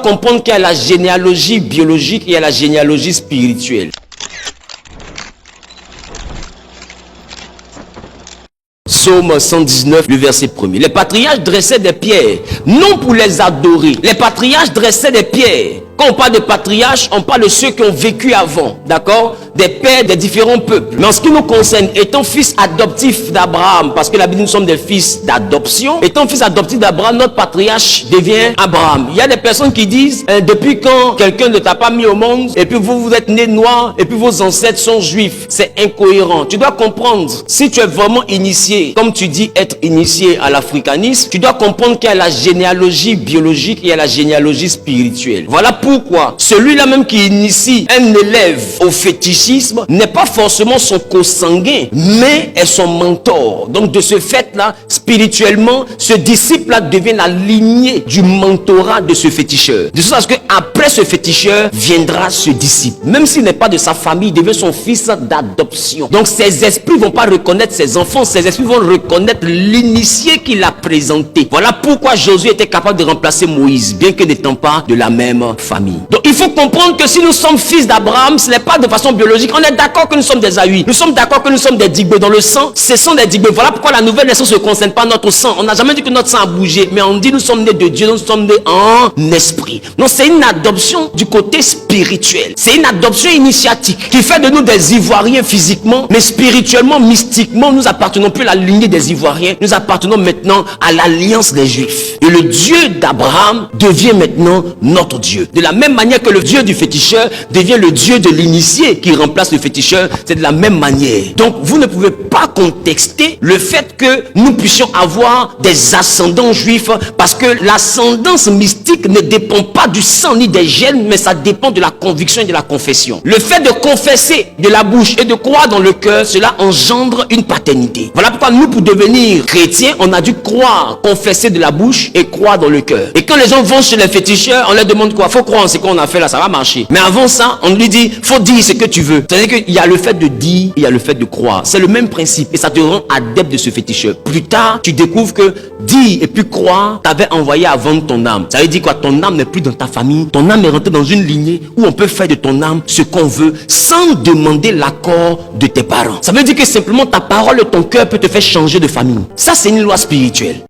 comprendre qu'il y a la généalogie biologique et il y a la généalogie spirituelle. Psaume 119, le verset 1er. Les patriarches dressaient des pierres, non pour les adorer. Les patriarches dressaient des pierres. Quand on parle de patriarches, on parle de ceux qui ont vécu avant, d'accord? Des pères des différents peuples. Mais en ce qui nous concerne, étant fils adoptif d'Abraham, parce que la Bible, nous sommes des fils d'adoption, étant fils adoptif d'Abraham, notre patriarche devient Abraham. Il y a des personnes qui disent, depuis quand quelqu'un ne t'a pas mis au monde, et puis vous êtes né noir, et puis vos ancêtres sont juifs. C'est incohérent. Tu dois comprendre, si tu es vraiment initié, comme tu dis être initié à l'africanisme, tu dois comprendre qu'il y a la généalogie biologique et il y a la généalogie spirituelle. Voilà pourquoi celui-là même qui initie un élève au fétichisme n'est pas forcément son consanguin, mais est son mentor. Donc de ce fait-là, spirituellement, ce disciple-là devient la lignée du mentorat de ce féticheur. De sorte que après ce féticheur viendra ce disciple. Même s'il n'est pas de sa famille, il devient son fils d'adoption. Donc ces esprits vont pas reconnaître ses enfants, ces esprits vont reconnaître l'initié qu'il a présenté. Voilà pourquoi Josué était capable de remplacer Moïse, bien que n'étant pas de la même famille. Donc il faut comprendre que si nous sommes fils d'Abraham, ce n'est pas de façon biologique. On est d'accord que nous sommes des Ahui. Nous sommes d'accord que nous sommes des Digbé. Dans le sang, ce sont des Digbé. Voilà pourquoi la nouvelle naissance ne concerne pas notre sang. On n'a jamais dit que notre sang a bougé, mais on dit nous sommes nés de Dieu, nous sommes nés en esprit. Donc c'est une adoption du côté spirituel. C'est une adoption initiatique qui fait de nous des Ivoiriens physiquement, mais spirituellement, mystiquement, nous appartenons plus à la lignée des Ivoiriens. Nous appartenons maintenant à l'alliance des Juifs. Et le Dieu d'Abraham devient maintenant notre Dieu. De la même manière que le Dieu du féticheur devient le Dieu de l'initié qui remplace le féticheur, c'est de la même manière. Donc vous ne pouvez pas contexter le fait que nous puissions avoir des ascendants juifs, parce que l'ascendance mystique ne dépend pas du sang ni des gènes, mais ça dépend de la conviction et de la confession. Le fait de confesser de la bouche et de croire dans le cœur, cela engendre une paternité. Voilà pourquoi nous, pour devenir chrétiens, on a dû croire, confesser de la bouche et croire dans le cœur. Et quand les gens vont chez les féticheurs, on leur demande quoi? Faut croire en ce qu'on a fait là, ça va marcher. Mais avant ça, on lui dit, faut dire ce que tu veux. C'est-à-dire qu'il y a le fait de dire, il y a le fait de croire. C'est le même principe et ça te rend adepte de ce féticheur. Plus tard, tu découvres que dire et puis croire t'avait envoyé à vendre ton âme. Ça veut dire quoi? Ton âme n'est plus dans ta famille. Ton âme est rentrée dans une lignée où on peut faire de ton âme ce qu'on veut sans demander l'accord de tes parents. Ça veut dire que simplement ta parole et ton cœur peut te faire changer de famille. Ça, c'est une loi spirituelle.